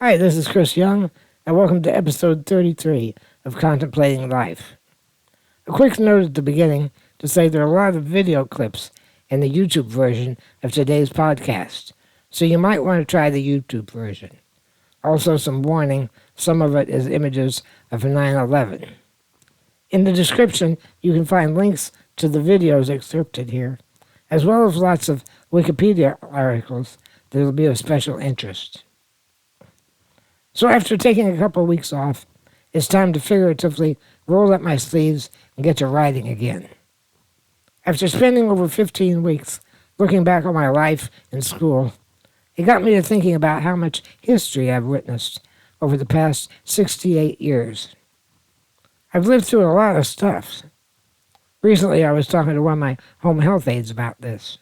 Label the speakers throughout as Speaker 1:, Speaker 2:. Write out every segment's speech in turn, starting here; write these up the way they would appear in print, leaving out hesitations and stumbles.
Speaker 1: Hi, this is Chris Young, and welcome to episode 33 of Contemplating Life. A quick note at the beginning to say there are a lot of video clips in the YouTube version of today's podcast, so you might want to try the YouTube version. Also, some warning, some of it is images of 9/11. In the description, you can find links to the videos excerpted here, as well as lots of Wikipedia articles that will be of special interest. So after taking a couple of weeks off, it's time to figuratively roll up my sleeves and get to writing again. After spending over 15 weeks looking back on my life in school, it got me to thinking about how much history I've witnessed over the past 68 years. I've lived through a lot of stuff. Recently, I was talking to one of my home health aides about this.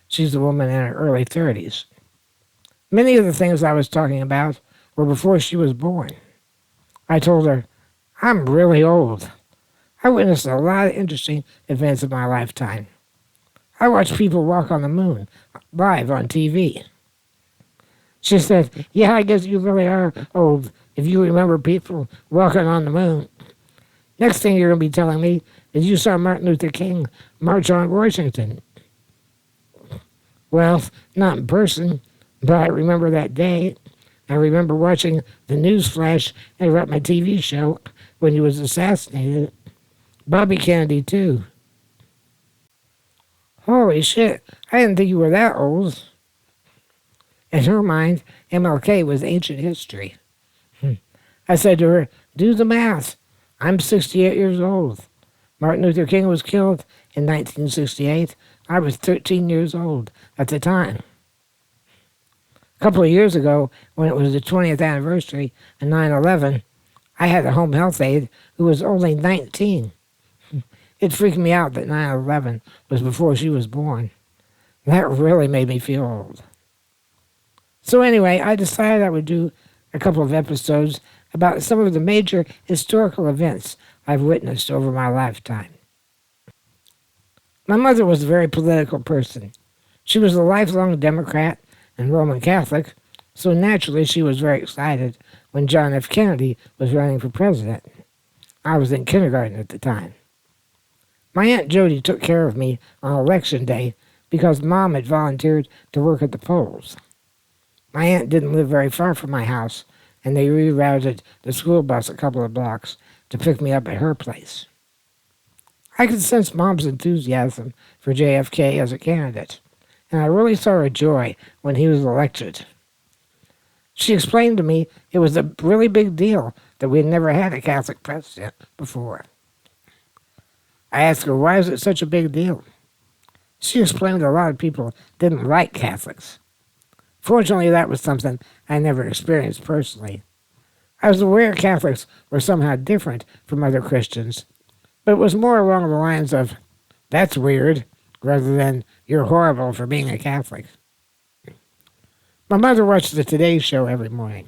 Speaker 1: She's a woman in her early 30s. Many of the things I was talking about were before she was born. I told her, I'm really old. I witnessed a lot of interesting events in my lifetime. I watched people walk on the moon live on TV. She said, yeah, I guess you really are old if you remember people walking on the moon. Next thing you're going to be telling me is you saw Martin Luther King march on Washington. Well, not in person, but I remember that day. I remember watching the news flash at my TV show when he was assassinated. Bobby Kennedy, too. Holy shit, I didn't think you were that old. In her mind, MLK was ancient history. I said to her, do the math. I'm 68 years old. Martin Luther King was killed in 1968. I was 13 years old at the time. A couple of years ago, when it was the 20th anniversary of 9/11, I had a home health aide who was only 19. It freaked me out that 9/11 was before she was born. That really made me feel old. So anyway, I decided I would do a couple of episodes about some of the major historical events I've witnessed over my lifetime. My mother was a very political person. She was a lifelong Democrat and Roman Catholic, so naturally she was very excited when John F. Kennedy was running for president. I was in kindergarten at the time. My Aunt Jody took care of me on election day because Mom had volunteered to work at the polls. My aunt didn't live very far from my house, and they rerouted the school bus a couple of blocks to pick me up at her place. I could sense Mom's enthusiasm for JFK as a candidate, and I really saw her joy when he was elected. She explained to me it was a really big deal that we had never had a Catholic president before. I asked her, why is it such a big deal? She explained that a lot of people didn't like Catholics. Fortunately, that was something I never experienced personally. I was aware Catholics were somehow different from other Christians, but it was more along the lines of, that's weird, rather than, you're horrible for being a Catholic. My mother watched the Today Show every morning,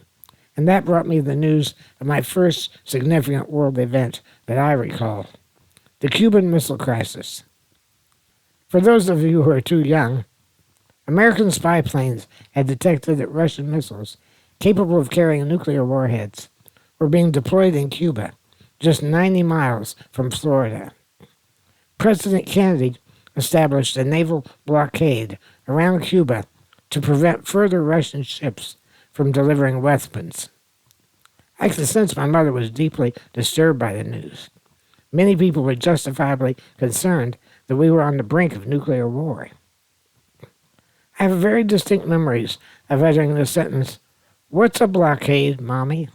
Speaker 1: and that brought me the news of my first significant world event that I recall, the Cuban Missile Crisis. For those of you who are too young, American spy planes had detected that Russian missiles, capable of carrying nuclear warheads, were being deployed in Cuba, just 90 miles from Florida. President Kennedy established a naval blockade around Cuba to prevent further Russian ships from delivering weapons. I could sense my mother was deeply disturbed by the news. Many people were justifiably concerned that we were on the brink of nuclear war. I have very distinct memories of uttering the sentence, "What's a blockade, Mommy?"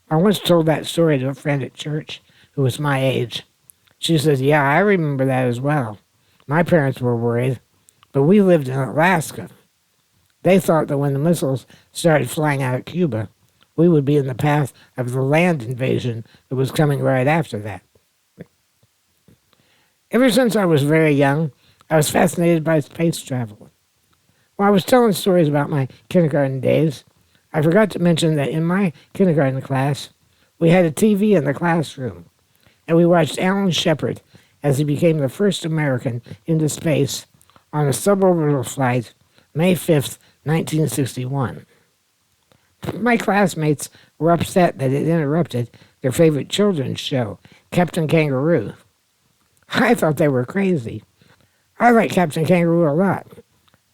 Speaker 1: I once told that story to a friend at church who was my age. She says, yeah, I remember that as well. My parents were worried, but we lived in Alaska. They thought that when the missiles started flying out of Cuba, we would be in the path of the land invasion that was coming right after that. Ever since I was very young, I was fascinated by space travel. While I was telling stories about my kindergarten days, I forgot to mention that in my kindergarten class, we had a TV in the classroom, and we watched Alan Shepard as he became the first American into space on a suborbital flight, May 5th, 1961. My classmates were upset that it interrupted their favorite children's show, Captain Kangaroo. I thought they were crazy. I like Captain Kangaroo a lot,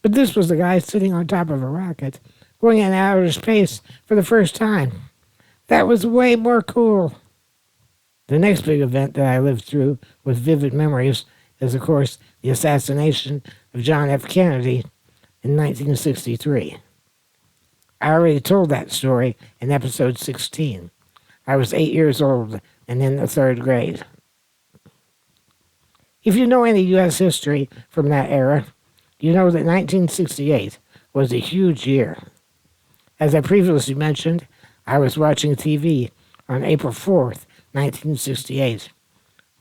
Speaker 1: but this was the guy sitting on top of a rocket, going in outer space for the first time. That was way more cool. The next big event that I lived through with vivid memories is, of course, the assassination of John F. Kennedy in 1963. I already told that story in episode 16. I was 8 years old and in the third grade. If you know any U.S. history from that era, you know that 1968 was a huge year. As I previously mentioned, I was watching TV on April 4th, 1968,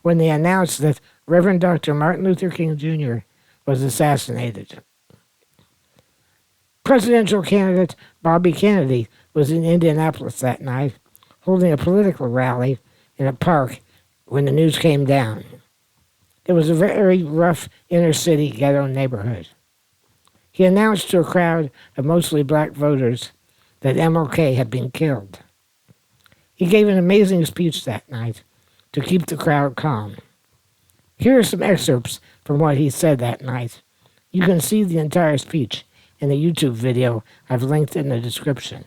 Speaker 1: when they announced that Reverend Dr. Martin Luther King Jr. was assassinated. Presidential candidate Bobby Kennedy was in Indianapolis that night, holding a political rally in a park when the news came down. It was a very rough inner-city ghetto neighborhood. He announced to a crowd of mostly black voters that MLK had been killed. He gave an amazing speech that night to keep the crowd calm. Here are some excerpts from what he said that night. You can see the entire speech in the YouTube video I've linked in the description.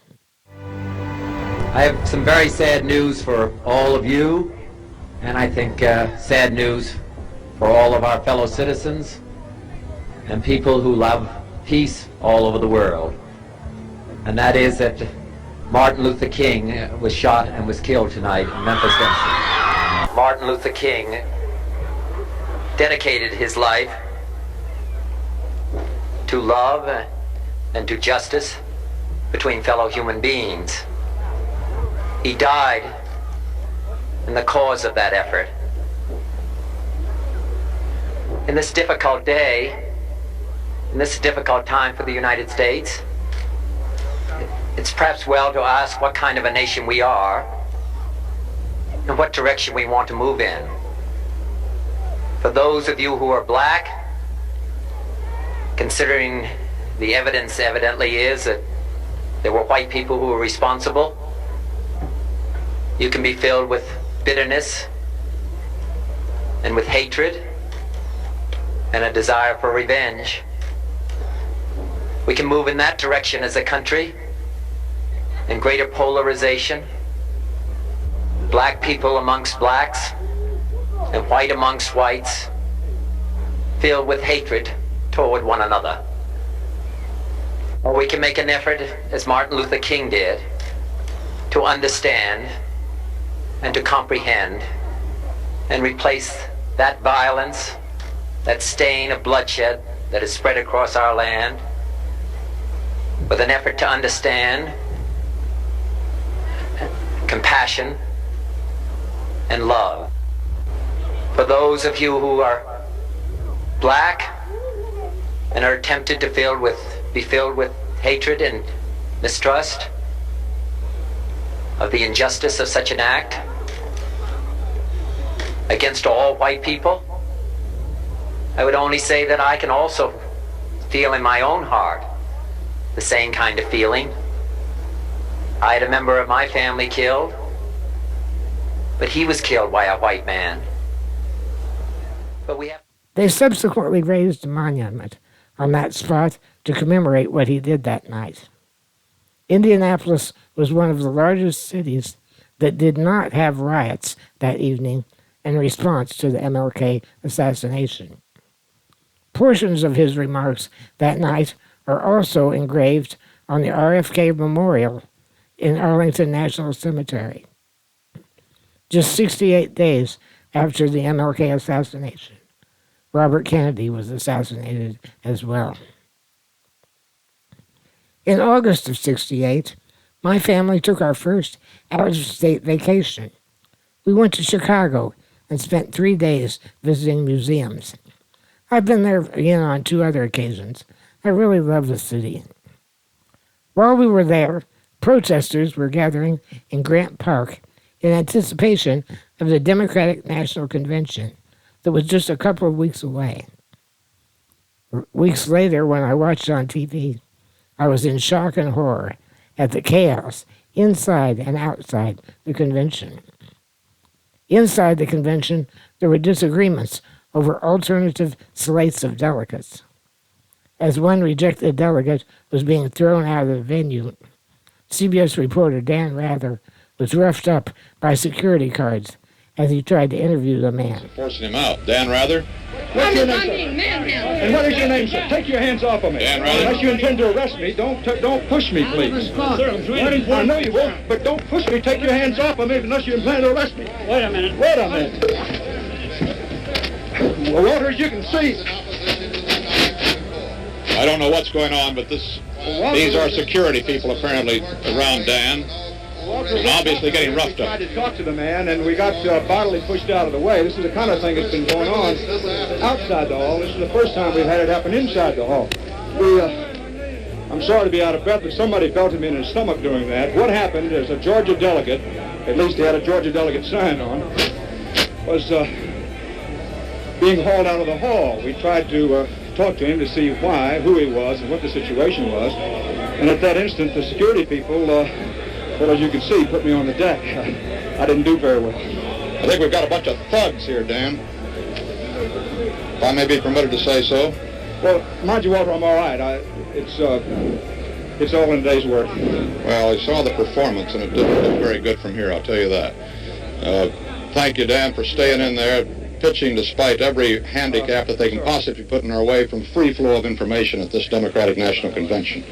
Speaker 2: I have some very sad news for all of you, and I think sad news for all of our fellow citizens and people who love peace all over the world. And that is that Martin Luther King was shot and was killed tonight in Memphis, Tennessee. Martin Luther King dedicated his life to love and to justice between fellow human beings. He died in the cause of that effort. In this difficult day, in this difficult time for the United States, it's perhaps well to ask what kind of a nation we are and what direction we want to move in. For those of you who are black, considering the evidence evidently is that there were white people who were responsible, you can be filled with bitterness and with hatred and a desire for revenge. We can move in that direction as a country, in greater polarization, black people amongst blacks and white amongst whites, filled with hatred toward one another. Or we can make an effort, as Martin Luther King did, to understand and to comprehend and replace that violence, that stain of bloodshed that is spread across our land, with an effort to understand compassion and love. For those of you who are black and are tempted to be filled with hatred and mistrust of the injustice of such an act against all white people, I would only say that I can also feel in my own heart the same kind of feeling. I had a member of my family killed, but he was killed by a white man. But
Speaker 1: They subsequently raised a monument on that spot to commemorate what he did that night. Indianapolis was one of the largest cities that did not have riots that evening in response to the MLK assassination. Portions of his remarks that night are also engraved on the RFK Memorial in Arlington National Cemetery. Just 68 days after the MLK assassination, Robert Kennedy was assassinated as well. In August of '68, my family took our first out-of-state vacation. We went to Chicago and spent 3 days visiting museums. I've been there again on 2 other occasions. I really love the city. While we were there, protesters were gathering in Grant Park in anticipation of the Democratic National Convention that was just a couple of weeks away. Weeks later, when I watched on TV, I was in shock and horror at the chaos inside and outside the convention. Inside the convention, there were disagreements over alternative slates of delegates. As one rejected delegate was being thrown out of the venue, CBS reporter Dan Rather was roughed up by security guards as he tried to interview the man.
Speaker 3: Forcing him out. Dan Rather?
Speaker 4: What's your name, sir? And what is your name, sir? Take your hands off of me.
Speaker 3: Dan Rather?
Speaker 4: Unless you intend to arrest me, don't push me, please. Sir, I know you won't, but don't push me. Take your hands off of me unless you intend to arrest me.
Speaker 5: Wait a minute.
Speaker 4: Wait a minute. Well, Walters, you can see.
Speaker 3: I don't know what's going on, but these are security people apparently around Dan. And obviously getting roughed up.
Speaker 4: We tried to talk to the man, and we got bodily pushed out of the way. This is the kind of thing that's been going on outside the hall. This is the first time we've had it happen inside the hall. I'm sorry to be out of breath, but somebody belted me in the stomach doing that. What happened is a Georgia delegate, at least he had a Georgia delegate sign on, was being hauled out of the hall. We tried to talk to him to see why, who he was, and what the situation was. And at that instant, the security people, well, as you can see, put me on the deck. I didn't do very well.
Speaker 3: I think we've got a bunch of thugs here, Dan. If I may be permitted to say so.
Speaker 4: Well, mind you, Walter, I'm all right. It's all in a day's work.
Speaker 3: Well, I saw the performance, and it didn't look very good from here, I'll tell you that. Thank you, Dan, for staying in there, pitching despite every handicap that they can possibly put in our way from free flow of information at this Democratic National Convention.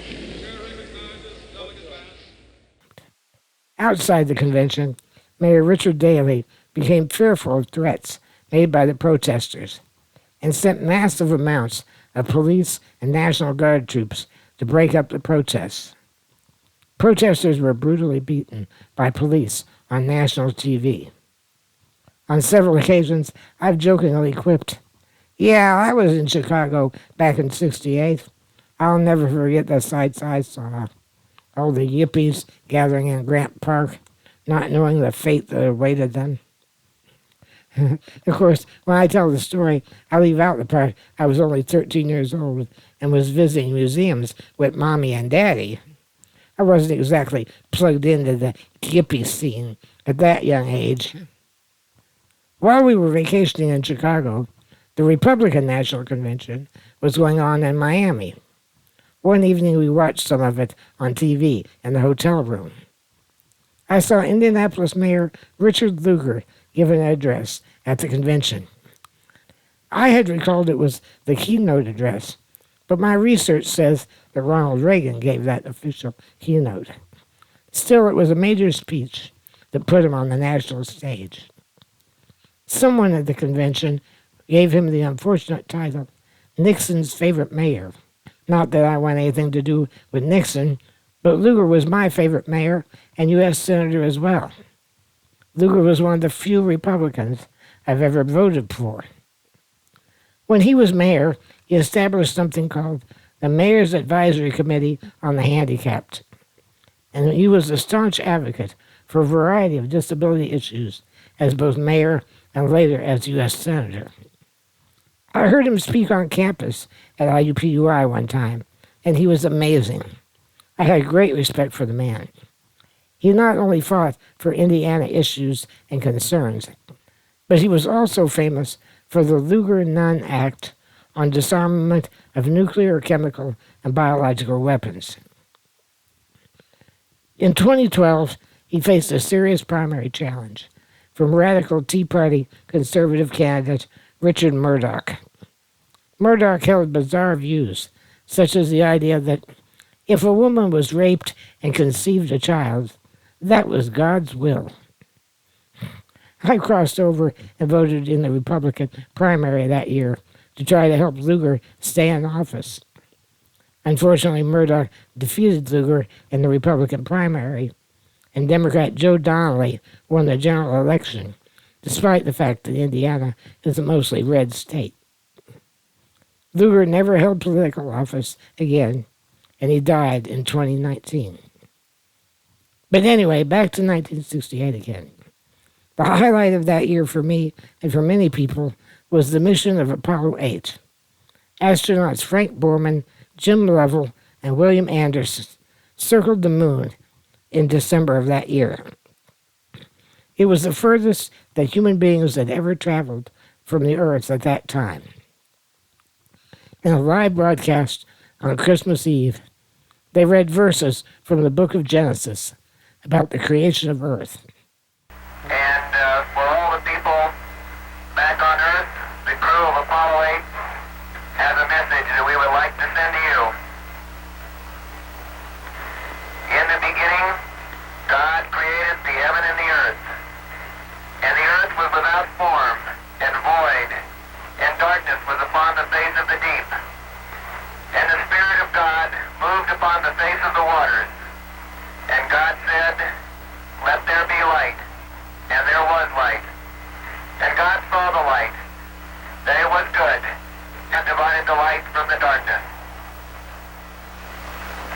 Speaker 1: Outside the convention, Mayor Richard Daley became fearful of threats made by the protesters and sent massive amounts of police and National Guard troops to break up the protests. Protesters were brutally beaten by police on national TV. On several occasions, I've jokingly quipped, "Yeah, I was in Chicago back in '68. I'll never forget the sights I saw. All the yippies gathering in Grant Park, not knowing the fate that awaited them." Of course, when I tell the story, I leave out the part I was only 13 years old and was visiting museums with Mommy and Daddy. I wasn't exactly plugged into the yippie scene at that young age. While we were vacationing in Chicago, the Republican National Convention was going on in Miami. One evening we watched some of it on TV in the hotel room. I saw Indianapolis Mayor Richard Lugar give an address at the convention. I had recalled it was the keynote address, but my research says that Ronald Reagan gave that official keynote. Still, it was a major speech that put him on the national stage. Someone at the convention gave him the unfortunate title, Nixon's favorite mayor. Not that I want anything to do with Nixon, but Lugar was my favorite mayor and U.S. Senator as well. Lugar was one of the few Republicans I've ever voted for. When he was mayor, he established something called the Mayor's Advisory Committee on the Handicapped, and he was a staunch advocate for a variety of disability issues as both mayor and later as U.S. Senator. I heard him speak on campus at IUPUI one time, and he was amazing. I had great respect for the man. He not only fought for Indiana issues and concerns, but he was also famous for the Lugar-Nunn Act on disarmament of nuclear, chemical, and biological weapons. In 2012, he faced a serious primary challenge from radical Tea Party conservative candidate Richard Murdoch. Murdoch held bizarre views, such as the idea that if a woman was raped and conceived a child, that was God's will. I crossed over and voted in the Republican primary that year to try to help Lugar stay in office. Unfortunately, Murdoch defeated Lugar in the Republican primary, and Democrat Joe Donnelly won the general election, despite the fact that Indiana is a mostly red state. Lugar never held political office again, and he died in 2019. But anyway, back to 1968 again. The highlight of that year for me, and for many people, was the mission of Apollo 8. Astronauts Frank Borman, Jim Lovell, and William Anderson circled the moon in December of that year. It was the furthest that human beings had ever traveled from the Earth at that time. In a live broadcast on Christmas Eve, they read verses from the book of Genesis about the creation of Earth.
Speaker 5: And for all the people back on Earth, the crew of Apollo 8 has a message that we would like to send to you. In the beginning, God created the heaven and the earth. And the earth was without form and void, and darkness was upon the face of the deep. And the Spirit of God moved upon the face of the waters. And God said, "Let there be light." And there was light. And God saw the light, that it was good, and divided the light from the darkness.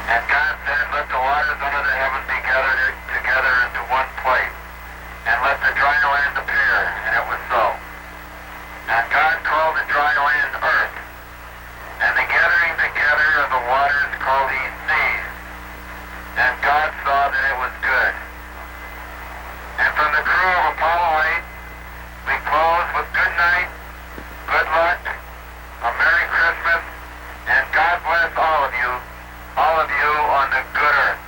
Speaker 5: And God said, "Let the waters under the heaven be gathered together into one place, and let the dry land appear." And it was so. And God called the dry land earth, and the gathering together of the waters called he seas. And God saw that it was good. And from the crew of Apollo 8, we close with good night, good luck, a Merry Christmas, and God bless all of you on the good earth.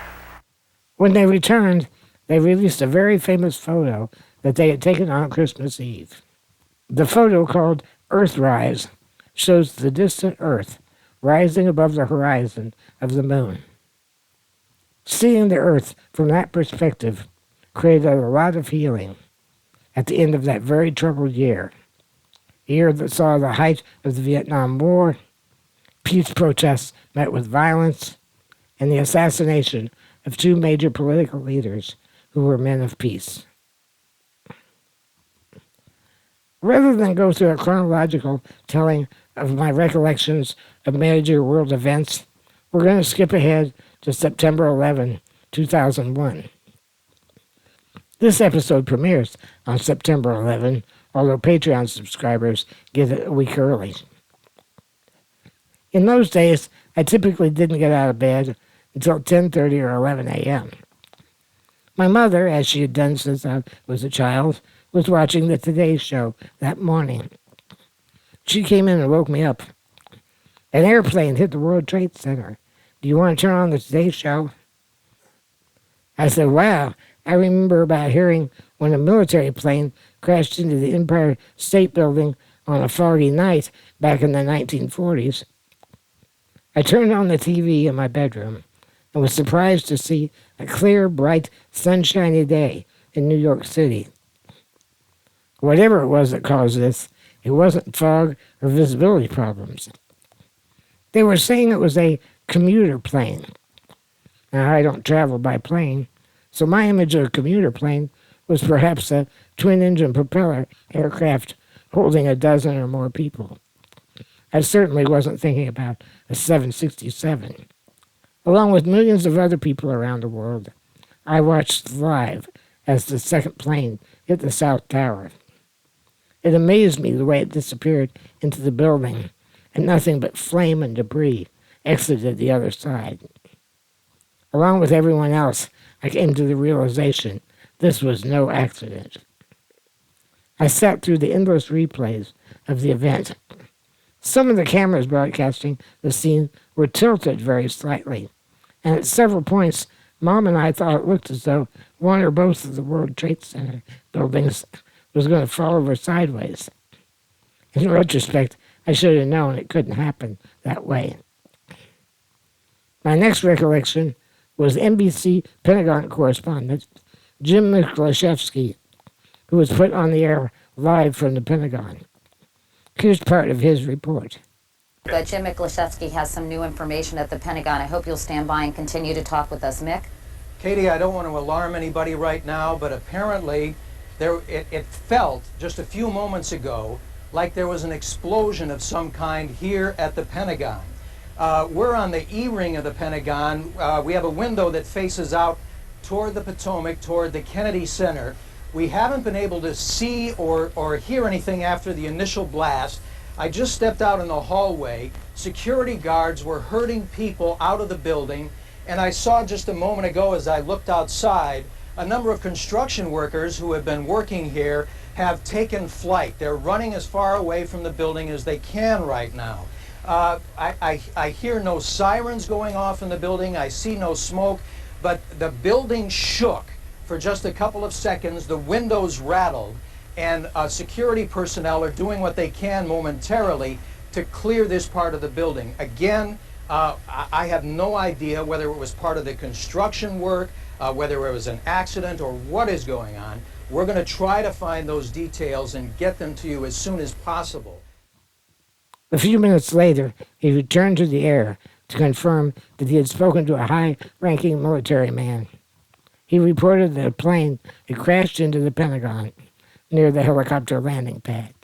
Speaker 1: When they returned, they released a very famous photo that they had taken on Christmas Eve. The photo, called Earthrise, shows the distant Earth rising above the horizon of the moon. Seeing the Earth from that perspective created a lot of healing at the end of that very troubled year. A year that saw the height of the Vietnam War, peace protests met with violence, and the assassination of two major political leaders who were men of peace. Rather than go through a chronological telling of my recollections of major world events, we're going to skip ahead to September 11, 2001. This episode premieres on September 11, although Patreon subscribers get it a week early. In those days, I typically didn't get out of bed until 10:30 or 11 a.m. My mother, as she had done since I was a child, was watching the Today Show that morning. She came in and woke me up. An airplane hit the World Trade Center. Do you want to turn on the Today Show? I said, wow, I remember about hearing when a military plane crashed into the Empire State Building on a foggy night back in the 1940s. I turned on the TV in my bedroom and was surprised to see a clear, bright, sunshiny day in New York City. Whatever it was that caused this, it wasn't fog or visibility problems. They were saying it was a commuter plane. Now, I don't travel by plane, so my image of a commuter plane was perhaps a twin-engine propeller aircraft holding a dozen or more people. I certainly wasn't thinking about a 767. Along with millions of other people around the world, I watched live as the second plane hit the South Tower. It amazed me the way it disappeared into the building, and nothing but flame and debris exited the other side. Along with everyone else, I came to the realization this was no accident. I sat through the endless replays of the event. Some of the cameras broadcasting the scene were tilted very slightly, and at several points, Mom and I thought it looked as though one or both of the World Trade Center buildings was going to fall over sideways. In retrospect, I should have known it couldn't happen that way. My next recollection was NBC Pentagon correspondent Jim Miklaszewski, who was put on the air live from the Pentagon. Here's part of his report.
Speaker 6: Jim Miklaszewski has some new information at the Pentagon. I hope you'll stand by and continue to talk with us. Mick?
Speaker 7: Katie, I don't want to alarm anybody right now, but apparently it felt just a few moments ago like there was an explosion of some kind here at the Pentagon. We're on the E-ring of the Pentagon. We have a window that faces out toward the Potomac, toward the Kennedy Center. We haven't been able to see or hear anything after the initial blast. I just stepped out in the hallway. Security guards were herding people out of the building, And I saw just a moment ago as I looked outside, a number of construction workers who have been working here have taken flight. They're running as far away from the building as they can right now. I hear no sirens going off in the building. I see no smoke, but the building shook for just a couple of seconds. The windows rattled, and security personnel are doing what they can momentarily to clear this part of the building. Again, I have no idea whether it was part of the construction work, whether it was an accident, or what is going on. We're going to try to find those details and get them to you as soon as possible.
Speaker 1: A few minutes later, he returned to the air to confirm that he had spoken to a high-ranking military man. He reported that a plane had crashed into the Pentagon near the helicopter landing pad.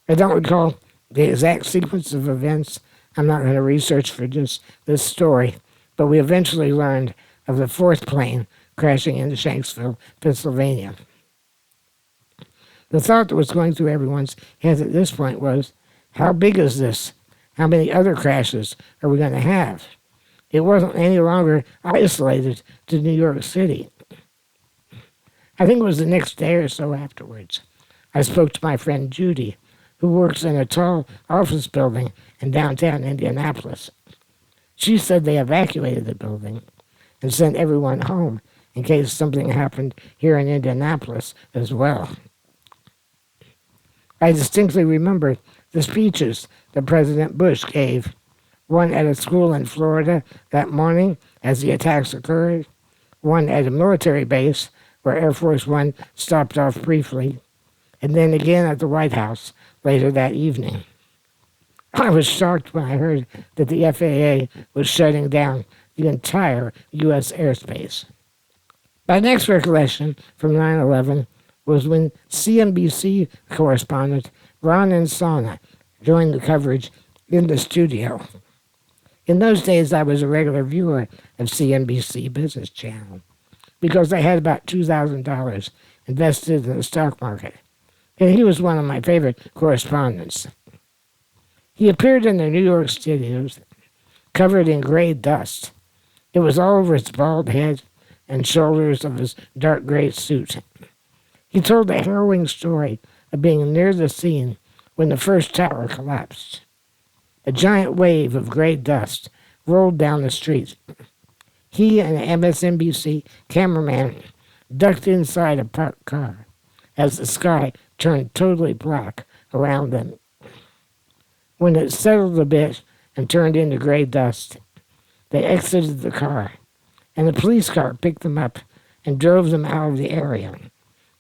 Speaker 1: I don't recall the exact sequence of events. I'm not going to research for just this story, but we eventually learned of the fourth plane crashing into Shanksville, Pennsylvania. The thought that was going through everyone's head at this point was, how big is this? How many other crashes are we going to have? It wasn't any longer isolated to New York City. I think it was the next day or so afterwards. I spoke to my friend Judy, who works in a tall office building in downtown Indianapolis. She said they evacuated the building and sent everyone home in case something happened here in Indianapolis as well. I distinctly remember the speeches that President Bush gave, one at a school in Florida that morning as the attacks occurred, one at a military base where Air Force One stopped off briefly, and then again at the White House later that evening. I was shocked when I heard that the FAA was shutting down the entire U.S. airspace. My next recollection from 9/11 was when CNBC correspondent Ron Insana joined the coverage in the studio. In those days, I was a regular viewer of CNBC Business Channel because I had about $2,000 invested in the stock market, and he was one of my favorite correspondents. He appeared in the New York studios, covered in gray dust. It was all over his bald head and shoulders of his dark gray suit. He told the harrowing story of being near the scene when the first tower collapsed. A giant wave of gray dust rolled down the street. He and an MSNBC cameraman ducked inside a parked car as the sky turned totally black around them. When it settled a bit and turned into gray dust, they exited the car, and a police car picked them up and drove them out of the area,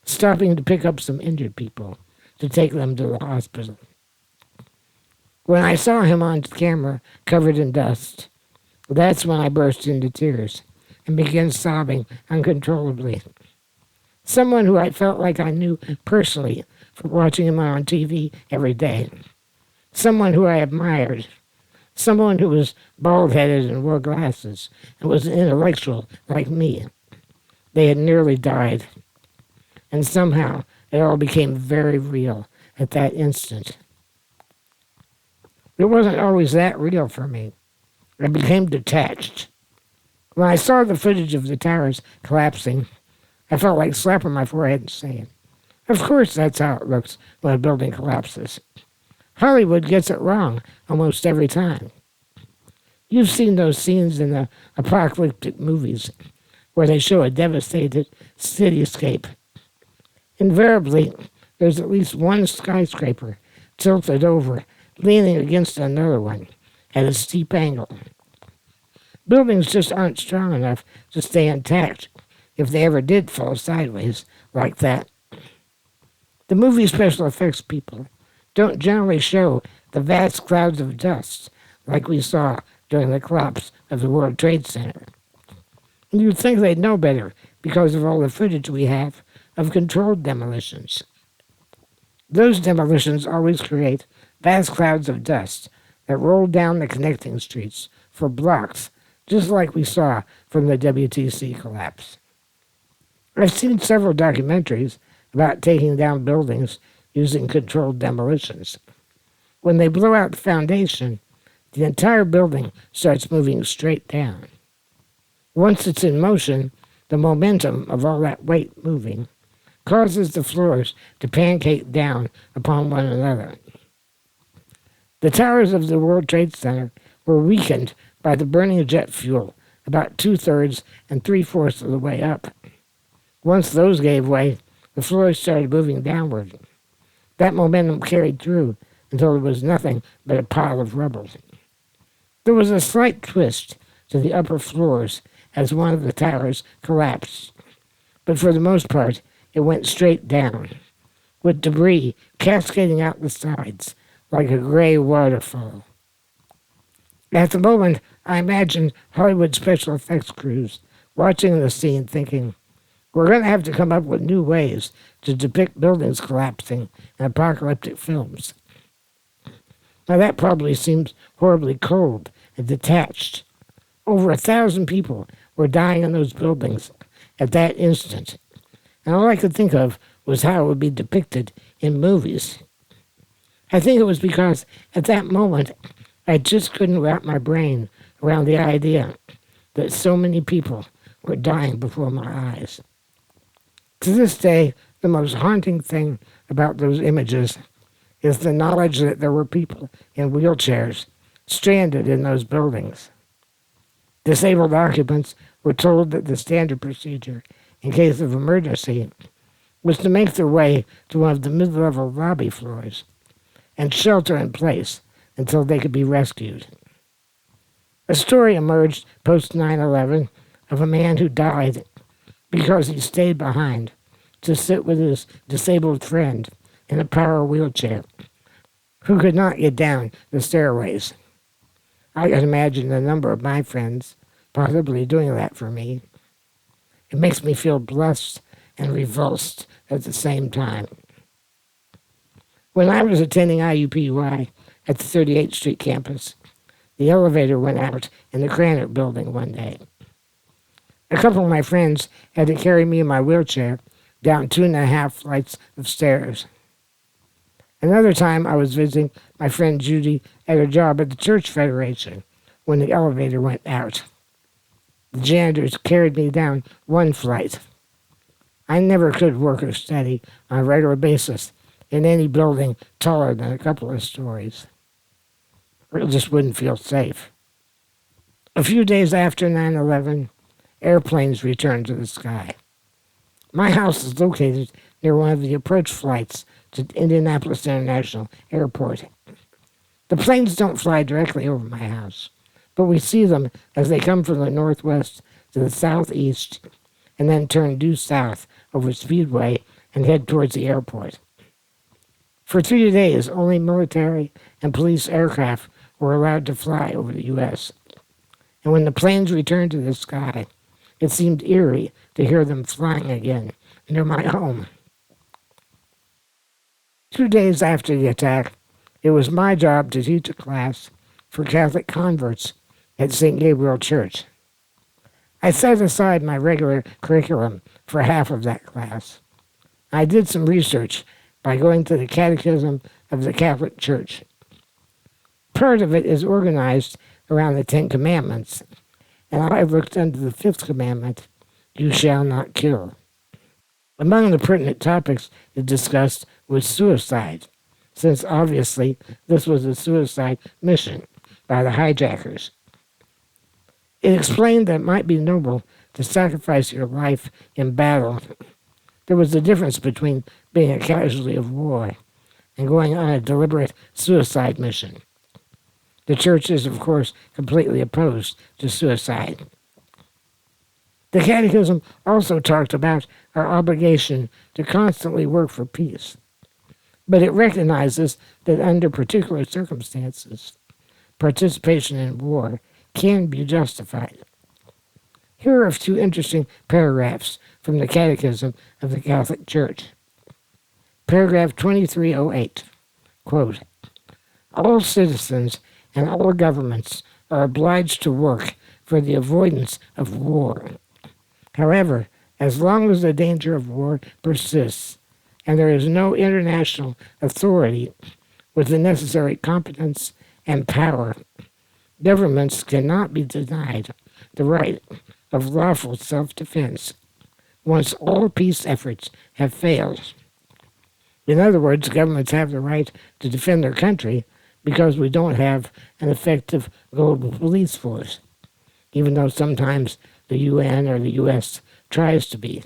Speaker 1: stopping to pick up some injured people to take them to the hospital. When I saw him on camera covered in dust, that's when I burst into tears and began sobbing uncontrollably. Someone who I felt like I knew personally from watching him on TV every day. Someone who I admired. Someone who was bald-headed and wore glasses and was an intellectual like me. They had nearly died. And somehow it all became very real at that instant. It wasn't always that real for me. I became detached. When I saw the footage of the towers collapsing, I felt like slapping my forehead and saying, of course that's how it looks when a building collapses. Hollywood gets it wrong almost every time. You've seen those scenes in the apocalyptic movies where they show a devastated cityscape. Invariably, there's at least one skyscraper tilted over, leaning against another one at a steep angle. Buildings just aren't strong enough to stay intact if they ever did fall sideways like that. The movie special effects people don't generally show the vast clouds of dust like we saw during the collapse of the World Trade Center. And you'd think they'd know better because of all the footage we have of controlled demolitions. Those demolitions always create vast clouds of dust that roll down the connecting streets for blocks, just like we saw from the WTC collapse. I've seen several documentaries about taking down buildings using controlled demolitions. When they blow out the foundation, the entire building starts moving straight down. Once it's in motion, the momentum of all that weight moving causes the floors to pancake down upon one another. The towers of the World Trade Center were weakened by the burning jet fuel about 2/3 and 3/4 of the way up. Once those gave way, the floors started moving downward. That momentum carried through until there was nothing but a pile of rubble. There was a slight twist to the upper floors as one of the towers collapsed, but for the most part, it went straight down, with debris cascading out the sides like a gray waterfall. At the moment, I imagined Hollywood special effects crews watching the scene thinking, we're going to have to come up with new ways to depict buildings collapsing in apocalyptic films. Now that probably seems horribly cold and detached. Over 1,000 people were dying in those buildings at that instant, and all I could think of was how it would be depicted in movies. I think it was because at that moment I just couldn't wrap my brain around the idea that so many people were dying before my eyes. To this day, the most haunting thing about those images is the knowledge that there were people in wheelchairs stranded in those buildings. Disabled occupants were told that the standard procedure in case of emergency was to make their way to one of the mid-level lobby floors and shelter in place until they could be rescued. A story emerged post 9/11 of a man who died because he stayed behind to sit with his disabled friend in a power wheelchair who could not get down the stairways. I can imagine a number of my friends possibly doing that for me. It makes me feel blessed and revulsed at the same time. When I was attending IUPUI at the 38th Street campus, the elevator went out in the Granite building one day. A couple of my friends had to carry me in my wheelchair down 2.5 flights of stairs. Another time I was visiting my friend Judy at her job at the Church Federation when the elevator went out. The janitors carried me down 1 flight. I never could work or study on a regular basis in any building taller than a couple of stories. It just wouldn't feel safe. A few days after 9/11, airplanes returned to the sky. My house is located near one of the approach flights to Indianapolis International Airport. The planes don't fly directly over my house, but we see them as they come from the northwest to the southeast and then turn due south over Speedway and head towards the airport. For 3 days, only military and police aircraft were allowed to fly over the U.S. And when the planes returned to the sky, it seemed eerie to hear them flying again near my home. 2 days after the attack, it was my job to teach a class for Catholic converts at St. Gabriel Church. I set aside my regular curriculum for half of that class. I did some research by going to the Catechism of the Catholic Church. Part of it is organized around the 10 Commandments, and I looked under the 5th commandment, you shall not kill. Among the pertinent topics it discussed was suicide, since obviously this was a suicide mission by the hijackers. It explained that it might be noble to sacrifice your life in battle. There was a difference between being a casualty of war and going on a deliberate suicide mission. The church is, of course, completely opposed to suicide. The Catechism also talked about our obligation to constantly work for peace, but it recognizes that under particular circumstances, participation in war can be justified. Here are a few interesting paragraphs from the Catechism of the Catholic Church. Paragraph 2308, quote, all citizens and all governments are obliged to work for the avoidance of war. However, as long as the danger of war persists and there is no international authority with the necessary competence and power Governments cannot be denied the right of lawful self-defense once all peace efforts have failed. In other words, governments have the right to defend their country because we don't have an effective global police force, even though sometimes the UN or the US tries to be.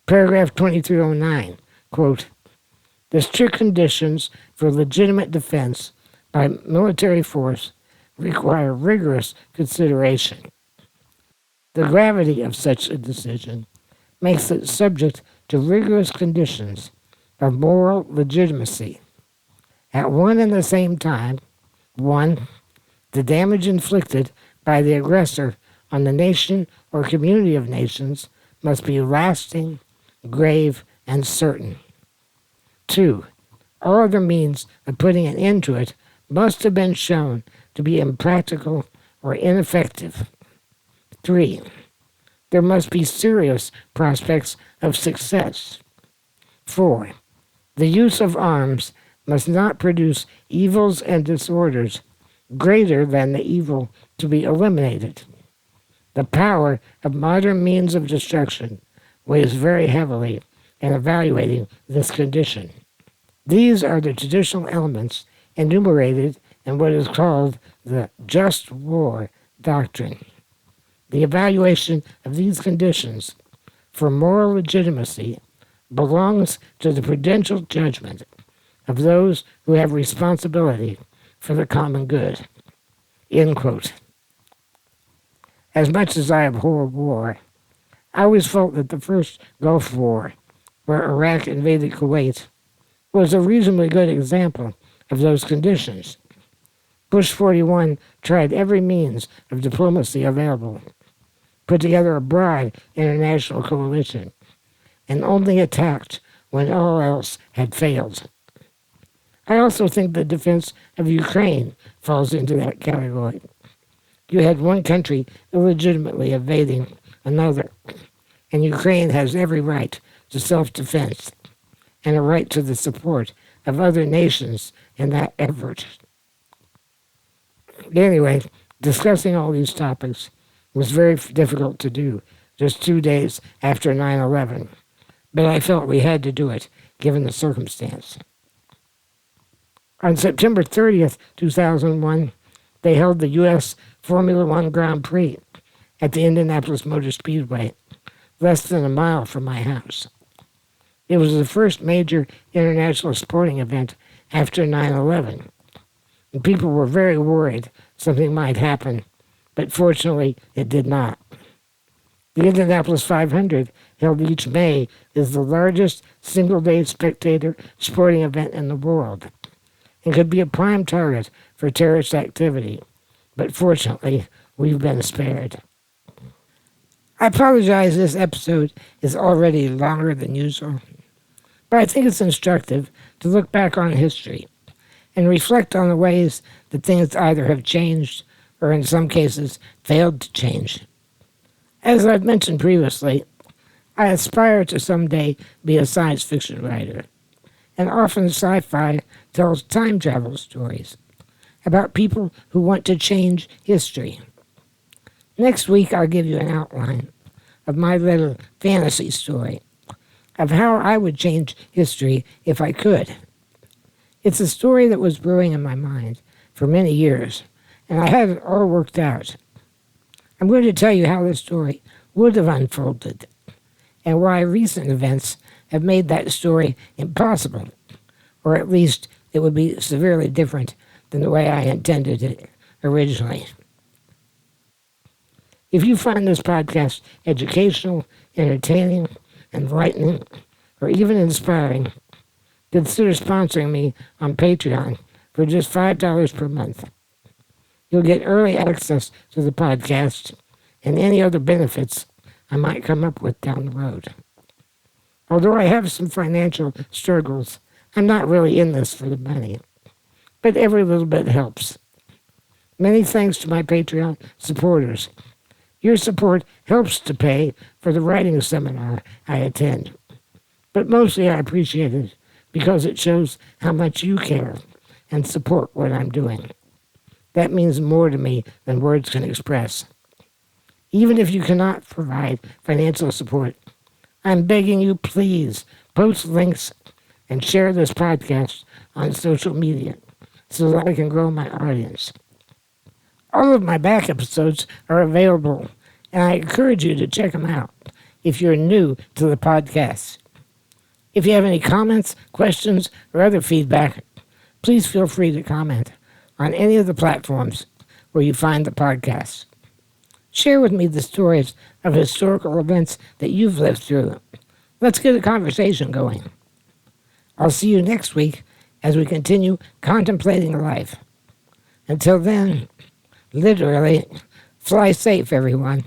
Speaker 1: Paragraph 2309, quote, the strict conditions for legitimate defense by military force require rigorous consideration. The gravity of such a decision makes it subject to rigorous conditions of moral legitimacy. At one and the same time, 1. The damage inflicted by the aggressor on the nation or community of nations must be lasting, grave, and certain. 2. All other means of putting an end to it must have been shown to be impractical or ineffective. 3. There must be serious prospects of success. 4. The use of arms must not produce evils and disorders greater than the evil to be eliminated. The power of modern means of destruction weighs very heavily in evaluating this condition. These are the traditional elements enumerated in what is called the just war doctrine. The evaluation of these conditions for moral legitimacy belongs to the prudential judgment of those who have responsibility for the common good. End quote. As much as I abhor war, I always felt that the first Gulf War, where Iraq invaded Kuwait, was a reasonably good example of those conditions. Bush 41 tried every means of diplomacy available, put together a broad international coalition, and only attacked when all else had failed. I also think the defense of Ukraine falls into that category. You had one country illegitimately invading another, and Ukraine has every right to self-defense and a right to the support of other nations in that effort. Anyway, discussing all these topics was very difficult to do just 2 days after 9/11, but I felt we had to do it given the circumstance. On September 30th, 2001, they held the U.S. Formula One Grand Prix at the Indianapolis Motor Speedway, less than a mile from my house. It was the first major international sporting event after 9/11, and people were very worried something might happen, but fortunately it did not. The Indianapolis 500, held each May, is the largest single-day spectator sporting event in the world and could be a prime target for terrorist activity, but fortunately we've been spared. I apologize this episode is already longer than usual, but I think it's instructive to look back on history and reflect on the ways that things either have changed or in some cases failed to change. As I've mentioned previously, I aspire to someday be a science fiction writer, and often sci-fi tells time travel stories about people who want to change history. Next week I'll give you an outline of my little fantasy story of how I would change history if I could. It's a story that was brewing in my mind for many years, and I had it all worked out. I'm going to tell you how this story would have unfolded, and why recent events have made that story impossible, or at least it would be severely different than the way I intended it originally. If you find this podcast educational, entertaining, enlightening, or even inspiring, consider sponsoring me on Patreon for just $5 per month. You'll get early access to the podcast and any other benefits I might come up with down the road. Although I have some financial struggles, I'm not really in this for the money, but every little bit helps. Many thanks to my Patreon supporters. Your support helps to pay for the writing seminar I attend, but mostly I appreciate it because it shows how much you care and support what I'm doing. That means more to me than words can express. Even if you cannot provide financial support, I'm begging you, please post links and share this podcast on social media so that I can grow my audience. All of my back episodes are available, and I encourage you to check them out if you're new to the podcast. If you have any comments, questions, or other feedback, please feel free to comment on any of the platforms where you find the podcast. Share with me the stories of historical events that you've lived through. Let's get a conversation going. I'll see you next week as we continue contemplating life. Until then, literally, fly safe, everyone.